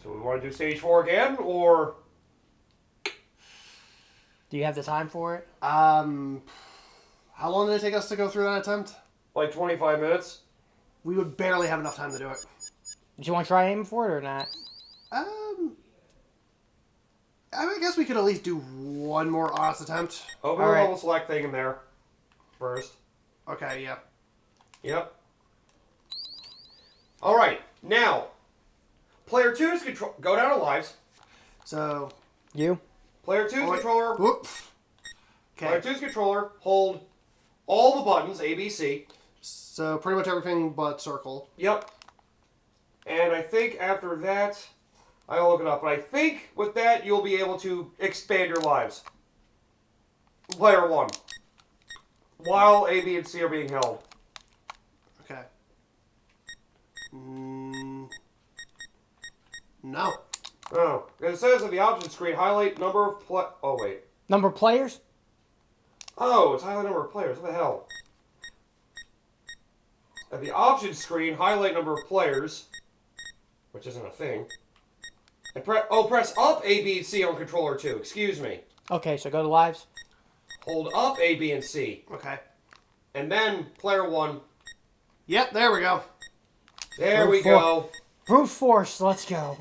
So we want to do stage 4 again, or... Do you have the time for it? How long did it take us to go through that attempt? Like 25 minutes? We would barely have enough time to do it. Do you want to try aiming for it or not? I guess we could at least do one more honest attempt. Open All the right. level select thing in there first. Okay, yeah. Yep. Alright, now, player 2's control... Go down to lives. So, You? Player 2's wait. controller... whoop. Player Okay. 2's controller, hold all the buttons, A, B, C. So, pretty much everything but circle. Yep. And I think after that... I'll look it up, but I think with that you'll be able to expand your lives. Player 1. While A, B, and C are being held. Okay. No. Oh. It says on the option screen, highlight number of Oh, wait. Number of players? Oh, it's highlight number of players. What the hell? At the option screen, highlight number of players. Which isn't a thing. And press up A, B, and C on controller 2. Excuse me. Okay, so go to lives. Hold up A, B, and C. Okay. And then player 1. Yep, there we go. There we Brute go. Brute force, let's go.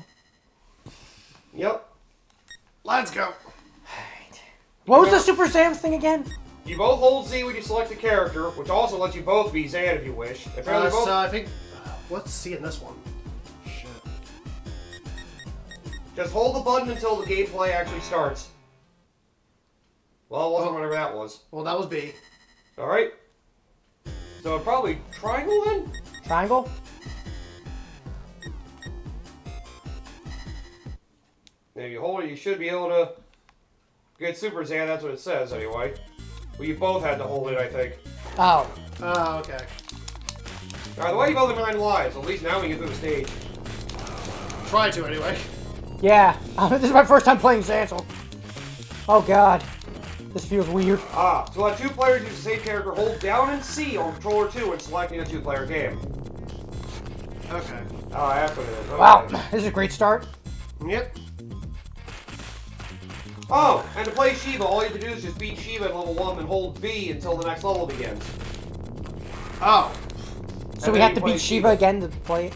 Yep. Let's go. What was the Super Saiyan thing again? You both hold Z when you select a character, which also lets you both be Zan if you wish. Apparently both... So I think... what's C in this one? Shit. Just hold the button until the gameplay actually starts. Well, it wasn't whatever that was. Well, that was B. Alright. So probably triangle then? Triangle? If you hold it, you should be able to get Super Zan. That's what it says, anyway. Well, you both had to hold it, I think. Oh. Oh, okay. Alright, the way you both have 9 lives. At least now we get through the stage. Try to, anyway. Yeah. This is my first time playing Zancel. Oh god. This feels weird. Ah, to let 2 players use the same character, hold down and C on controller 2 when selecting a 2-player game. Okay. Oh, that's what it is. Okay. Wow. This is a great start. Yep. Oh, and to play Shiva, all you have to do is just beat Shiva at level 1 and hold B until the next level begins. Oh. So And we then have you to play beat Shiva again to play it?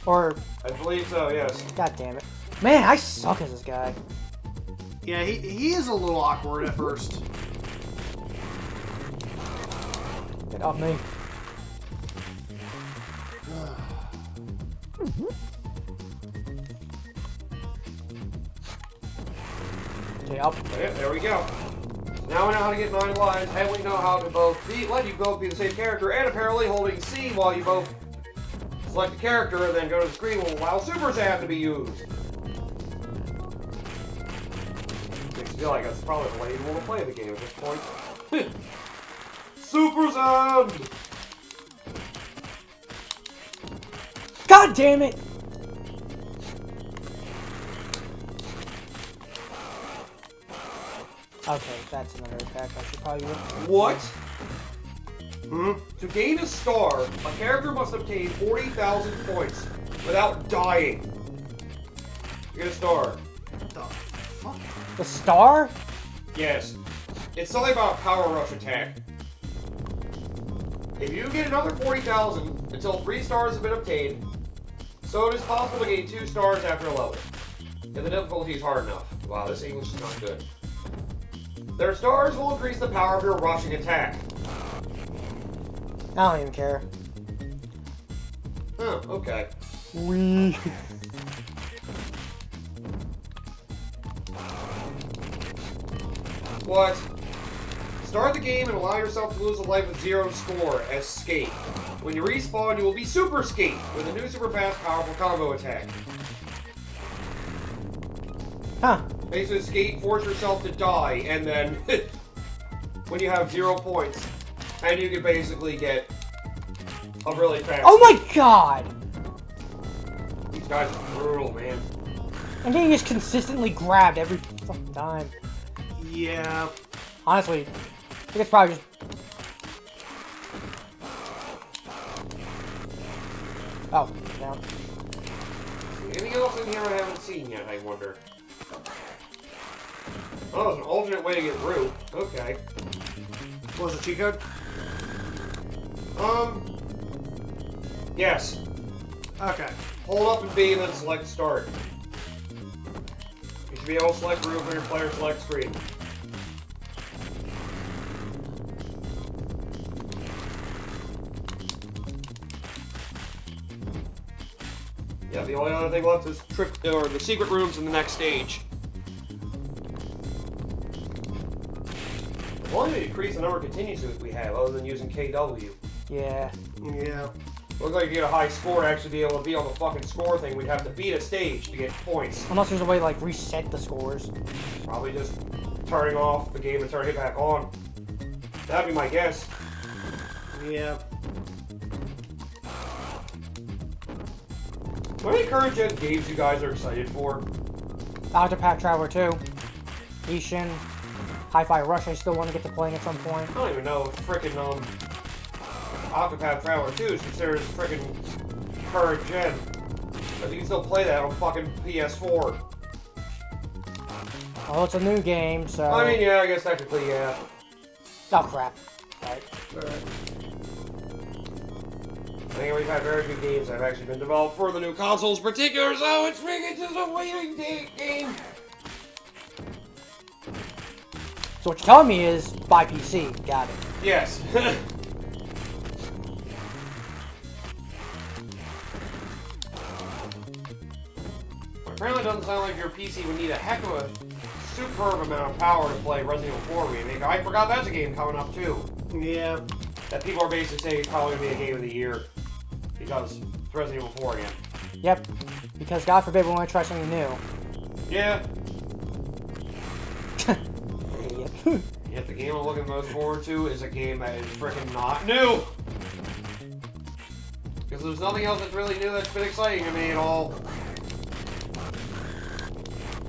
Or... I believe so, yes. God damn it. Man, I suck as this guy. Yeah, he is a little awkward at first. Get off me. Okay, up. Yeah, there we go. Now we know how to get 9 lives, and we know how to both let you both be the same character, and apparently holding C while you both select a character and then go to the screen will allow Super Zan to be used. Makes me feel like that's probably the way you want to play the game at this point. Super Zan! God damn it! Okay, that's another attack I should probably do. What? To gain a star, a character must obtain 40,000 points without dying. You get a star. What the fuck? The star? Yes. It's something about a power rush attack. If you get another 40,000 until 3 stars have been obtained, so it is possible to gain 2 stars after a level. If the difficulty is hard enough. Wow, this English is not good. Their stars will increase the power of your rushing attack. I don't even care. Huh, okay. Wee. What? Start the game and allow yourself to lose a life with 0 score as Skate. When you respawn, you will be Super Skate with a new super fast, powerful combo attack. Huh. Basically, Skate, force yourself to die, and then when you have 0 points, and you can basically get a really fast. Oh my god! These guys are brutal, man. I'm getting just consistently grabbed every fucking time. Yeah. Honestly, I think it's probably just... Oh, down. Anything else in here I haven't seen yet, I wonder? Oh, there's an alternate way to get root. Okay. What was the cheat code? Yes. Okay. Hold up and B and then select start. You should be able to select root from your player select screen. Yeah, the only other thing left is the secret rooms in the next stage. Why did it decrease the number of continues we have other than using KW? Yeah. Yeah. Looks like you get a high score to actually be able to be on the fucking score thing. We'd have to beat a stage to get points. Unless there's a way to like reset the scores. Probably just turning off the game and turning it back on. That'd be my guess. Yeah. What are the current gen games you guys are excited for? Octopath Traveler 2. Ishin. Hi-Fi Rush I still want to get to playing at some point. I don't even know if frickin' Octopath Traveler 2 is considered frickin' current gen. But you can still play that on fucking PS4. Well, it's a new game, so... I mean, yeah, I guess technically, yeah. Oh, crap. Right. Alright. I think we've had very few games that have actually been developed for the new consoles in particular, so it's freaking just a waiting game. So what you're telling me is, buy PC. Got it. Yes. Apparently it doesn't sound like your PC would need a heck of a superb amount of power to play Resident Evil 4 Remake. I forgot that's a game coming up too. Yeah. That people are basically saying it's probably going to be a game of the year. Because it's Resident Evil 4 again. Yep. Because God forbid we want to try something new. Yeah. Idiot. Yet the game I'm looking most forward to is a game that is freaking not new. Because there's nothing else that's really new that's been exciting to me at all.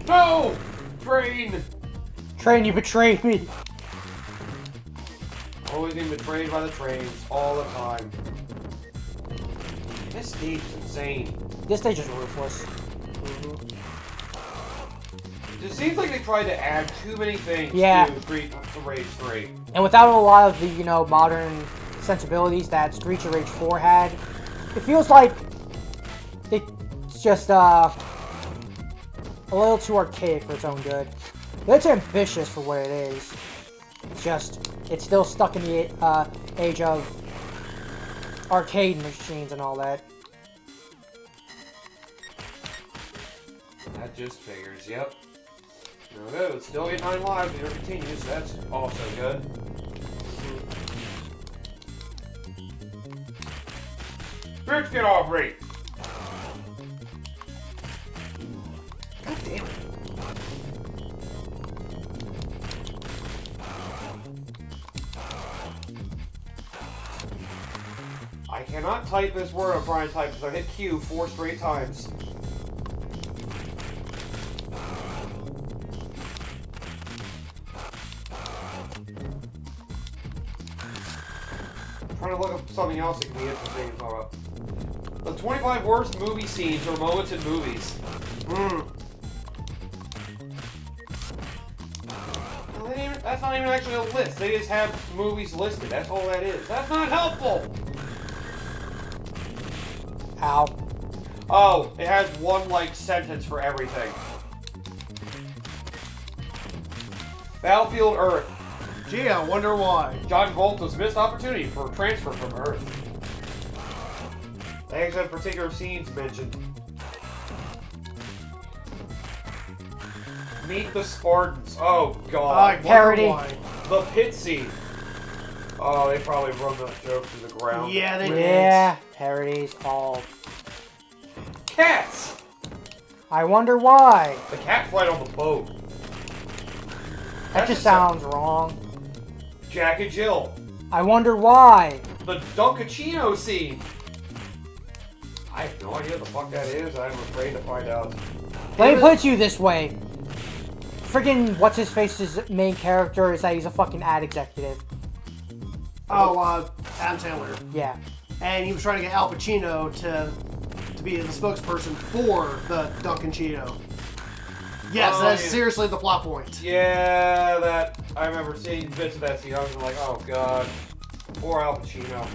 No! Train! Train, you betrayed me. Always being betrayed by the trains all the time. This stage is insane. This stage is ruthless. It just seems like they tried to add too many things to Street of Rage 3. And without a lot of the, you know, modern sensibilities that Streets of Rage 4 had, it feels like it's just a little too archaic for its own good. But it's ambitious for what it is. It's just, it's still stuck in the age of arcade machines and all that. That just figures, yep. No good, still get 9 lives, and it continues, so that's also good. Bridge get off rate! God damn it. I cannot type this word I'm trying to type because I hit Q 4 straight times. I'm trying to look up something else that can be interesting to talk about. The 25 worst movie scenes or moments in movies. Well, that's not even actually a list. They just have movies listed. That's all that is. That's not helpful! Ow. Oh, it has one, like, sentence for everything. Battlefield Earth. Gee, I wonder why. John Volta's missed opportunity for transfer from Earth. They actually have particular scenes mentioned. Meet the Spartans. Oh, God. Parody. The pit scene. Oh, they probably run that joke to the ground. Yeah, they did. Yeah, parodies all. Cats! I wonder why. The cat fight on the boat. That just sounds wrong. Jack and Jill. I wonder why. The Dunkachino scene. I have no idea what the fuck that is. I'm afraid to find out. Let me put it to you this way. Friggin' what's-his-face's main character is that he's a fucking ad executive. Oh, Adam Sandler. Yeah. And he was trying to get Al Pacino to be the spokesperson for the Dunkin' Cheeto. Yes, Oh, that's yeah. seriously the plot point. Yeah, that I remember seeing bits of that scene. I was like, oh god, poor Al Pacino.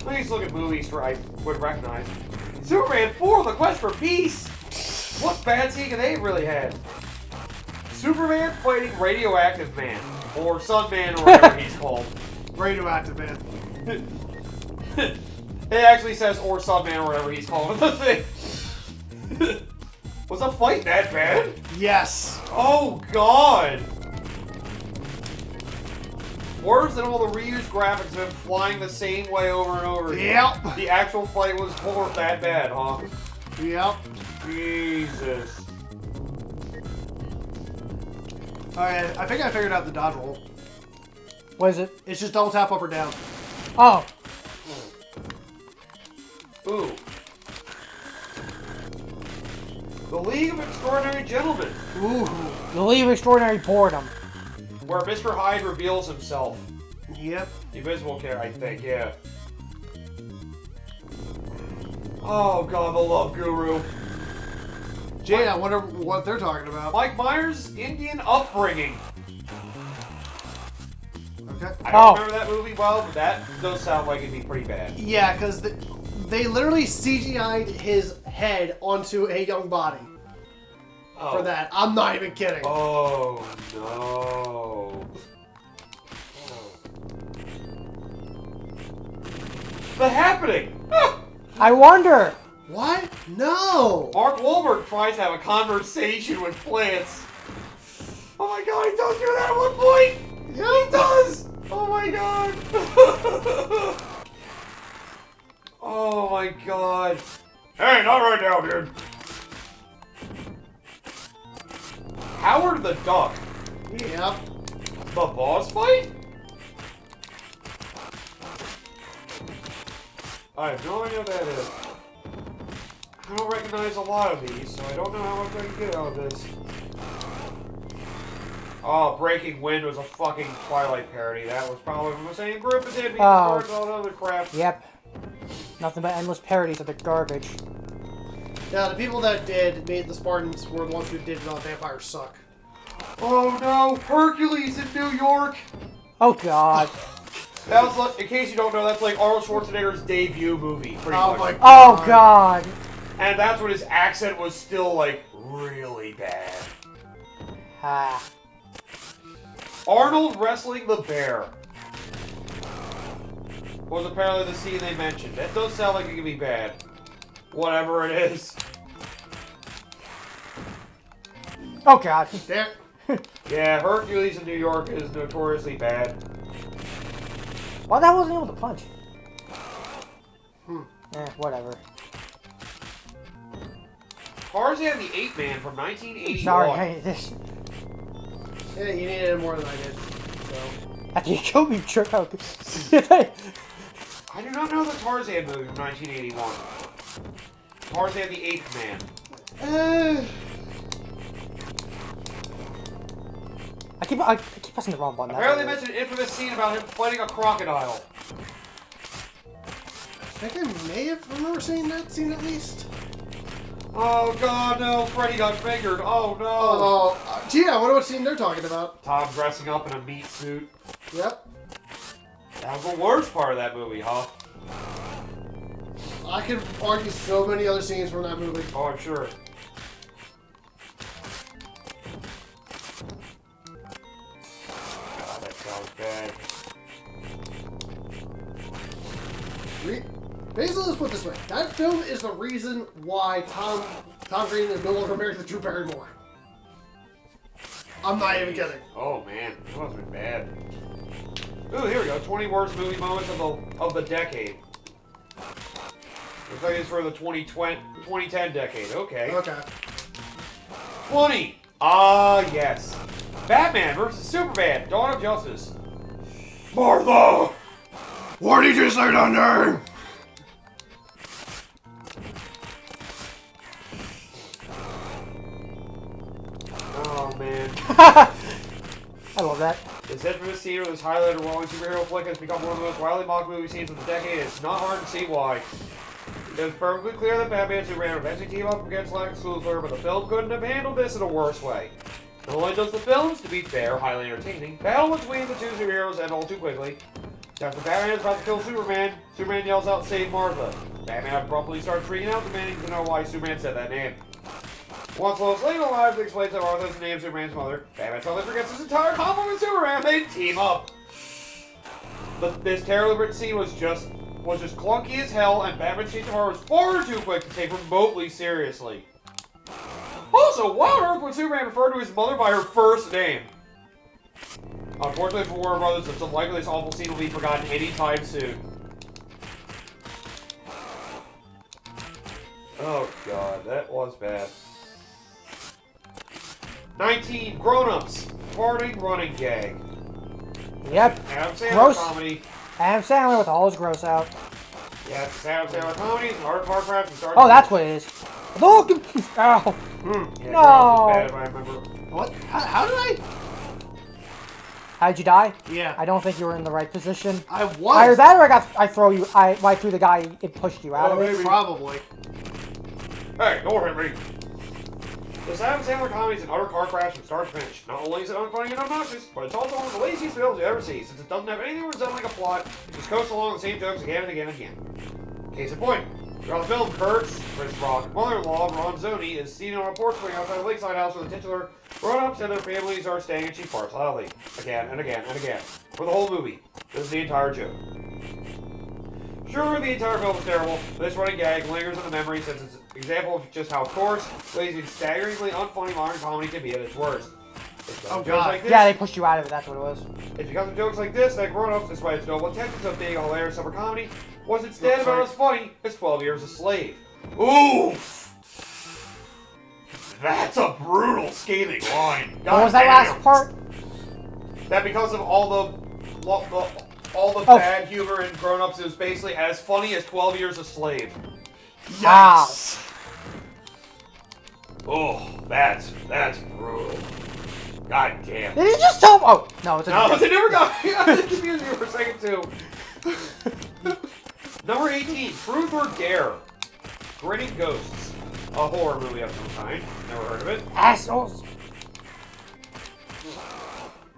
I used to look at movies where I would recognize Superman 4: The Quest for Peace. What bad scene have they really had? Superman fighting Radioactive Man, or Sunman, or whatever he's called. Radioactive, man. It actually says or Sunman, or whatever he's called in the thing. Was the fight that bad? Yes. Oh god! Worse than all the reused graphics of him flying the same way over and over again. Yep. The actual fight was more that bad, huh? Yep. Jesus. Alright, I think I figured out the dodge roll. What is it? It's just double tap up or down. Oh, Ooh. The League of Extraordinary Gentlemen, Ooh. the League of Extraordinary Boredom. where Mr. Hyde reveals himself. Yep. The Invisible Character, I think, yeah. Oh god, the Love Guru. Jay, I wonder what they're talking about. Mike Myers' Indian upbringing. Okay. I don't Oh. remember that movie well, but that does sound like it'd be pretty bad. Yeah, because they literally CGI'd his head onto a young body Oh. for that. I'm not even kidding. Oh no. The Happening! Ah! I wonder. What? No! Mark Wahlberg tries to have a conversation with plants. Oh my god, he does do that at one point! He does! Oh my god! Oh my god. Hey, not right now, dude. Howard the Duck. Yep. The boss fight? I have no idea what that is. I don't recognize a lot of these, so I don't know how much I can get out of this. Oh, Breaking Wind was a fucking Twilight parody. That was probably from the same group as Hit Me Oh. and all that other crap. Yep. Nothing but endless parodies of the garbage. Now, the people that made the Spartans were the ones who did Vampires Suck. Oh no, Hercules in New York! Oh god. That was like, in case you don't know, that's like Arnold Schwarzenegger's debut movie, pretty Oh much. my Oh god. And that's when his accent was still like really bad. Ah. Arnold wrestling the bear was apparently the scene they mentioned. That does sound like it could be bad. Whatever it is. Oh god. There. Yeah, Hercules in New York is notoriously bad. Why the hell wasn't able to punch? Whatever. Tarzan the Ape Man from 1981. Sorry, I this. Yeah, you needed it more than I did. So. After you killed me, jerk out. I do not know the Tarzan movie from 1981. Tarzan the Ape Man. I keep pressing the wrong button. Apparently they mentioned an infamous scene about him fighting a crocodile. I think I may have remember seeing that scene at least. Oh god, no, Freddy got fingered. Oh no. Oh, gee, I wonder what scene they're talking about. Tom dressing up in a meat suit. Yep. That was the worst part of that movie, huh? I could argue so many other scenes from that movie. Oh, I'm sure. God, that sounds bad. Basically, let's put it this way. That film is the reason why Tom Green is no longer married to Drew Barrymore. I'm not even kidding. Oh man, that must have been bad. Ooh, here we go. 20 worst movie moments of the decade. Looks like it's for the 2010 decade. Okay. Okay. 20. Ah, yes. Batman versus Superman. Dawn of Justice. Martha! What did you say down there? Oh man. I love that. This infamous scene where this highlighted rolling superhero flick has become one of the most widely mocked movie scenes of the decade. It's not hard to see why. It was perfectly clear that Batman and Superman would eventually team up against Lex Luthor, but the film couldn't have handled this in a worse way. Not only does the films, to be fair, highly entertaining, battle between the two superheroes end all too quickly. After Batman is about to kill Superman, Superman yells out, "Save Martha." Batman abruptly starts freaking out, demanding to know why Superman said that name. Once Lois Lane arrives and explains that Martha is the name of Superman's mother, Batman suddenly forgets his entire conflict with Superman. They team up. But this terror-liberate scene was just clunky as hell, and Batman's change of heart was far too quick to take remotely seriously. Also, why on earth would Superman refer to his mother by her first name? Unfortunately for Warner Brothers, it's unlikely this awful scene will be forgotten anytime soon. Oh god, that was bad. 19. Grown-ups. Farting running gag. Yep. Adam Sandler Gross. comedy. Adam Sandler with all his gross out. Yeah, it's Adam Sandler comedies, and art car crafts, and Star Oh, that's what it is. Look! Ow. Yeah, No. Grown-ups is bad if I remember. What? How did I? How'd you die? Yeah. I don't think you were in the right position. I was. Either that or I threw the guy, it pushed you out of it. maybe. Probably. Hey, don't hit me. This Adam Sandler comedy is an utter car crash from start to finish. Not only is it unfunny and obnoxious, but it's also one of the laziest films you ever see, since it doesn't have anything resembling a plot. It just coasts along the same jokes again and again and again. Case in point. Throughout the film, Kurt's, Chris Rock's mother-in-law, Ron Zoney, is seen on a porch swing outside the lakeside house where the titular grown-ups and their families are staying, and she farts loudly. Again and again and again. For the whole movie. This is the entire joke. Sure, the entire film is terrible. This running gag lingers in the memory since it's an example of just how coarse, lazy, and staggeringly unfunny modern comedy can be at its worst. It's because of jokes like this. Yeah, they pushed you out of it, that's what it was. It's because of jokes like this that grown-ups, despite its noble intentions of being a hilarious summer comedy, was instead about as funny as 12 Years a Slave. Oof! That's a brutal, scathing line. What was that last part? That because of all the bad humor in Grown Ups, it was basically as funny as 12 Years a Slave. Wow. Oh, that's brutal. God damn. Did he just tell? Oh, no, it's a No, it never got me. I was confused you for a second too. Number 18, Truth or Dare. Grinning Ghosts. A horror movie of some kind. Never heard of it. assholes.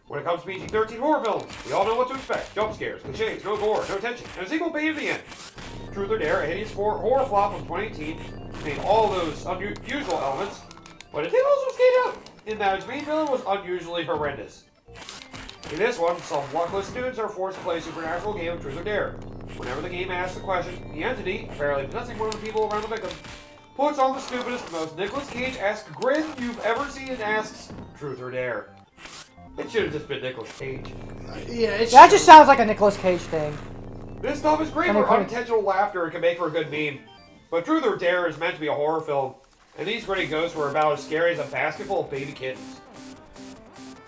When it comes to PG-13 horror films, we all know what to expect. Jump scares, cliches, no gore, no tension, and a single bait at the end. Truth or Dare, a hideous horror flop from 2018, contained all those unusual elements, but it did also skate out, in that its main villain was unusually horrendous. In this one, some luckless students are forced to play a supernatural game of Truth or Dare. Whenever the game asks a question, the entity, apparently possessing one of the people around the victim, puts on the stupidest, most Nicolas Cage-esque grin you've ever seen and asks, Truth or Dare. It should have just been Nicolas Cage. Yeah, it's That just sounds like a Nicolas Cage thing. This stuff is great for unintentional laughter and can make for a good meme. But Truth or Dare is meant to be a horror film, and these grinning ghosts were about as scary as a basket full of baby kittens.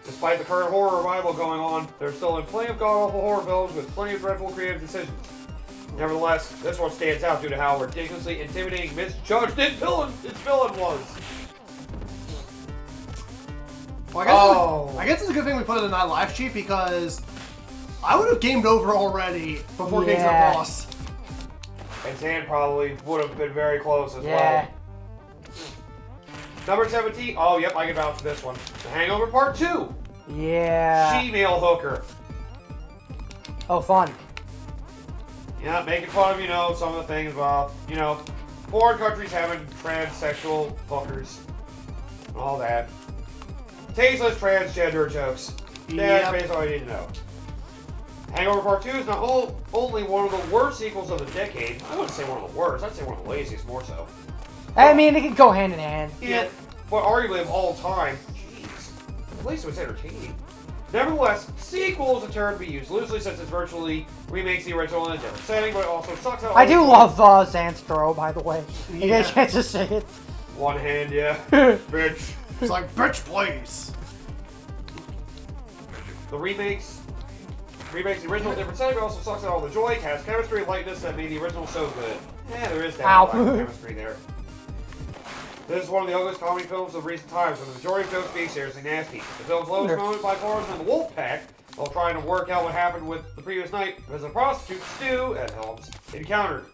Despite the current horror revival going on, there's still been plenty of god-awful horror films with plenty of dreadful creative decisions. Nevertheless, this one stands out due to how ridiculously intimidating, misjudged its villain was. Well, I guess it's a good thing we put it in that live sheet because I would have gamed over already before getting to the boss. And Tan probably would have been very close as Yeah. well. Number 17. Oh, yep, I can vouch for this one. The Hangover Part 2. Yeah. Female hooker. Oh, fun. Yeah, making fun of, some of the things about, foreign countries having transsexual hookers. And all that. Tasteless transgender jokes. That's basically all you need to know. Hangover Part 2 is not only one of the worst sequels of the decade. I wouldn't say one of the worst. I'd say one of the laziest, more so. I mean, they can go hand in hand. Yeah, but arguably of all time. Jeez. At least it was entertaining. Nevertheless, sequels in turn be used loosely since it virtually remakes the original in a different setting, but it also sucks out. I do love Zan's throw, by the way. You get a chance to say it. One hand, yeah. Bitch. It's like, bitch, please. The remakes the original in a different setting, but also sucks out all the joy, cast chemistry, and lightness that made the original so good. Yeah, there is that lack of chemistry there. This is one of the ugliest comedy films of recent times, with the majority of jokes being seriously nasty. The film's lowest moment by far is when the wolf pack, while trying to work out what happened with the previous night, as a prostitute, Stu, at Helms, encountered.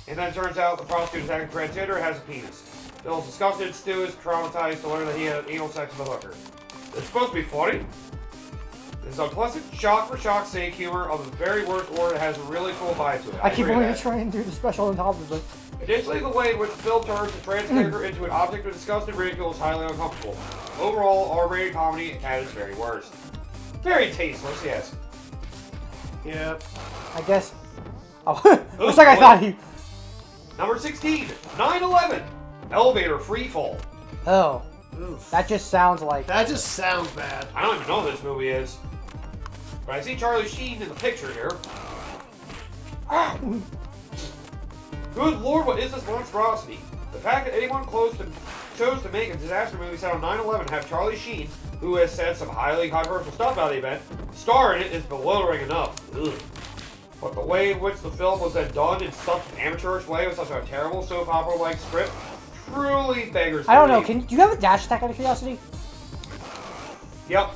And then it turns out the prostitute attacking transgender has a penis. Bill is disgusted, Stu is traumatized to learn that he had anal sex with a hooker. It's supposed to be funny. This is unpleasant, shock-for-shock's sake humor of the very worst order that has a really cool vibe to it. I keep agree wanting with to that. try and do the special on top of it. Additionally, the way in which the film turns the trans character into an object of disgust and ridicule is highly uncomfortable. Overall, R-rated comedy at its very worst. Very tasteless, yes. Yep. I guess. Oh, looks like I thought he. Number 16, 9/11. Elevator free fall. Oh, Oof. that just sounds like. That just sounds bad. I don't even know what this movie is. But I see Charlie Sheen in the picture here. Good lord, what is this monstrosity? The fact that anyone chose to make a disaster movie set on 9/11 have Charlie Sheen, who has said some highly controversial stuff about the event, star in it is bewildering enough. Ugh. But the way in which the film was then done in such an amateurish way with such a terrible soap opera-like script truly beggars I don't know. belief. Do you have a dash attack out of curiosity? Yep.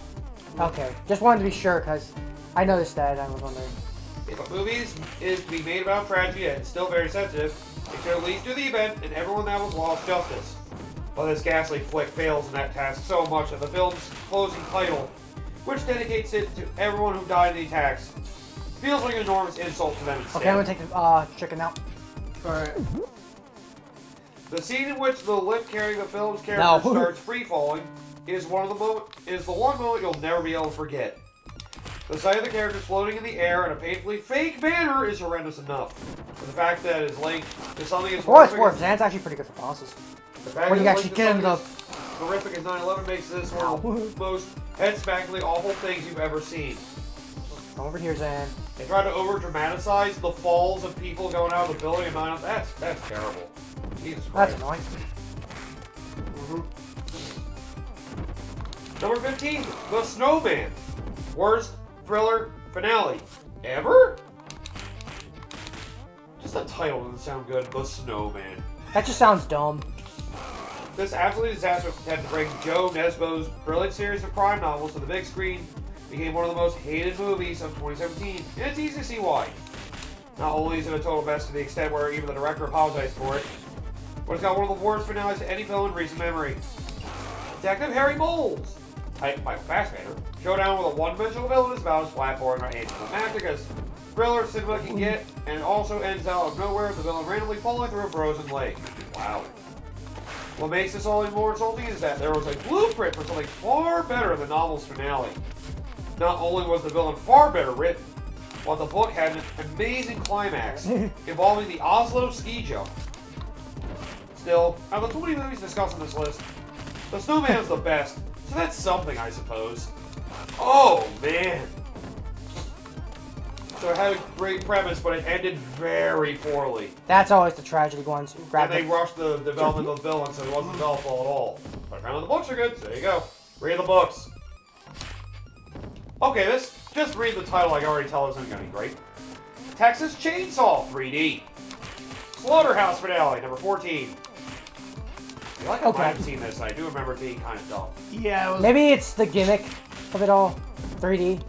Okay, just wanted to be sure because I noticed that. I was wondering. If a movie is to be made about tragedy and still very sensitive, it should at least do the event and everyone that was lost justice. But this ghastly flick fails in that task so much that the film's closing title, which dedicates it to everyone who died in the attacks, feels like an enormous insult to them instead. Okay, I'm gonna take the chicken out. Alright. The scene in which the lip carrying the film's character starts free falling is the one moment you'll never be able to forget. The sight of the characters floating in the air in a painfully fake manner is horrendous enough. But the fact that it's linked to something as For what it's horrific worth, Zan's actually pretty good for bosses. the fact When you that it's actually linked get to into something as horrific as 9/11 makes this one of the most head-smackingly awful things you've ever seen. Come over here, Zan. They try to over-dramatize the falls of people going out of the building and 9/11. That's terrible. Jesus That's Christ. annoying. Number 15, The Snowman. Worst thriller finale ever? Just the title doesn't sound good. The Snowman. That just sounds dumb. This absolutely disastrous attempt to bring Joe Nesbo's brilliant series of crime novels to the big screen became one of the most hated movies of 2017, and it's easy to see why. Not only is it a total mess to the extent where even the director apologized for it, but it's got one of the worst finales to any film in recent memory. Detective Harry Moles, Michael Fassbender, showdown with a one-dimensional villain is about as flat-boring or anticlimactic as thriller cinema can get, and it also ends out of nowhere with the villain randomly falling through a frozen lake. Wow. What makes this all even more insulting is that there was a blueprint for something far better than the novel's finale. Not only was the villain far better written, but the book had an amazing climax involving the Oslo ski jump. Still, out of the 20 movies discussed on this list, The Snowman is the best, so that's something, I suppose. Oh, man. So it had a great premise, but it ended very poorly. That's always the tragedy ones who grab And they the... rushed the development of the villain, so it wasn't developable at all. But apparently the books are good, so there you go. Read the books. Okay, just read the title, I can already tell this isn't going to be great. Texas Chainsaw 3D. Slaughterhouse finale, number 14. I feel like I might have seen this, and I do remember it being kind of dumb. Yeah, it was. Maybe it's the gimmick of it all. 3D.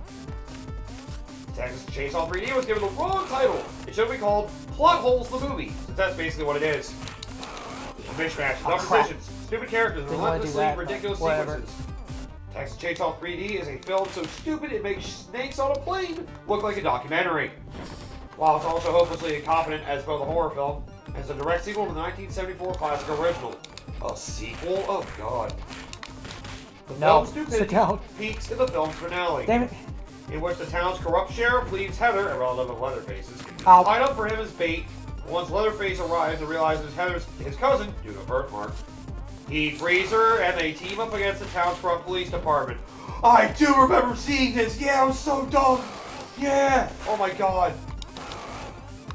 Texas Chainsaw 3D was given the wrong title. It should be called Plot Holes the Movie, since that's basically what it is. A mishmash, dumb crap. decisions, stupid characters, Didn't wanna do relentlessly that, but ridiculous whatever. sequences. Texas Chainsaw 3D is a film so stupid it makes snakes on a plane look like a documentary. While it's also hopelessly incompetent as both a horror film and as a direct sequel to the 1974 classic original. A sequel? Oh god. The No, film's sit stupidity down. peaks in the film's finale. Damn it. In which the town's corrupt sheriff leaves Heather, a relative of Leatherface's, Ow. tied up for him as bait. Once Leatherface arrives and realizes Heather's his cousin, due to a birthmark, he frees her and they team up against the town's corrupt police department. I do remember seeing this! Yeah, I was so dumb! Yeah! Oh my god.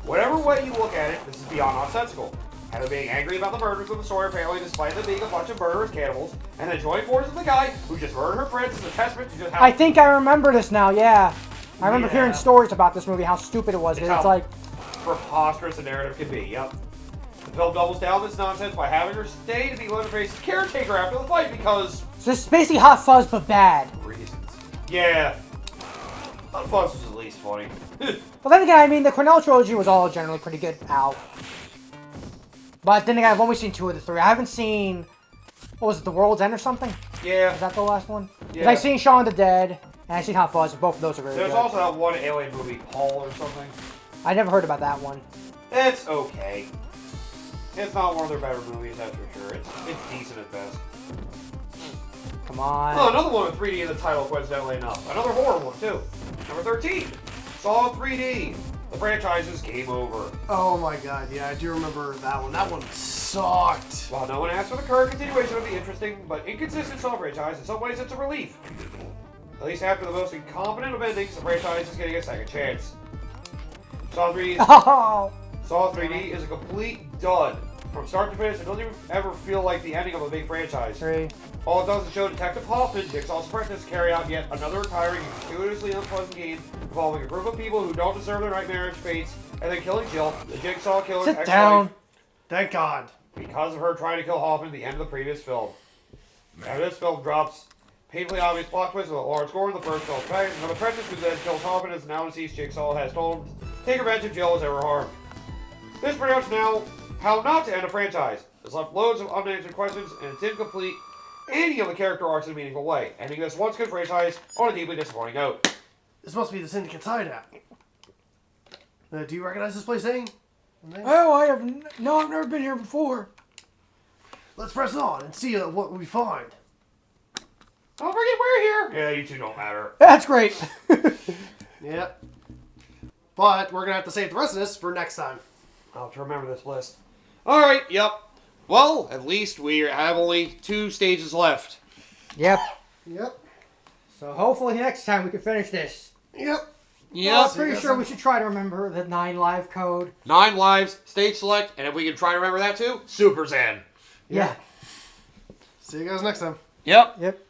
Whatever way you look at it, this is beyond nonsensical. Heather being angry about the murders of the Sawyer family despite them being a bunch of murderous cannibals, and the joint forces of the guy who just murdered her friends is a testament to just how I think I remember this now, yeah. I remember Yeah. hearing stories about this movie, how stupid it was. It's It's how- like, preposterous the narrative can be, yep. The film doubles down this nonsense by having her stay to be Leatherface's caretaker after the fight because so this is basically Hot Fuzz, but bad. reasons. Yeah. Hot Fuzz was at least funny. But then again, I mean, the Cornell trilogy was all generally pretty good. Ow. But then again, I've only seen 2 of the 3. I haven't seen, what was it, The World's End or something? Yeah. Is that the last one? Because Yeah. I've seen Shaun of the Dead, and I've seen Hot Fuzz, and both of those are really There's good. also that one alien movie, Paul or something. I never heard about that one. It's okay. It's not one of their better movies, that's for sure. It's decent at best. Come on. Oh, another one with 3D in the title, coincidentally enough. Another horror one, too. Number 13. Saw 3D. The franchise is game over. Oh my god, yeah, I do remember that one. That one sucked. While no one asked for the current continuation of the interesting but inconsistent Saw franchise, in some ways it's a relief. At least after the most incompetent of endings, the franchise is getting a second chance. Saw 3D Oh! Saw 3D is a complete dud. From start to finish, it doesn't even ever feel like the ending of a big franchise. 3. All it does is show Detective Hoffman, Jigsaw's apprentice, carry out yet another tiring and gratuitously unpleasant game involving a group of people who don't deserve their nightmarish fates, and then killing Jill, the Jigsaw killer's Sit ex-wife, down. Thank God. because of her trying to kill Hoffman at the end of the previous film. Now this film drops painfully obvious plot twist with Lawrence Gordon, the first film's protagonist, an apprentice who then kills Hoffman as now deceased Jigsaw has told him to take revenge if Jill was ever harmed. This pretty much now how not to end a franchise. It's left loads of unanswered questions, and it didn't complete any of the character arcs in a meaningful way, ending this once good franchise on a deeply disappointing note. This must be the Syndicate hideout. Do you recognize this place, Zane? Oh, I have no, I've never been here before. Let's press on and see what we find. Don't forget we're here! Yeah, you two don't matter. That's great. Yep. But we're gonna have to save the rest of this for next time. I'll have to remember this list. Alright, yep. Well, at least we have only 2 stages left. Yep. Yep. So hopefully next time we can finish this. Yep. Well, I'm pretty sure we should try to remember the 9 live code. 9 lives, stage select, and if we can try to remember that too, Super Zen. Yeah. See you guys next time. Yep. Yep.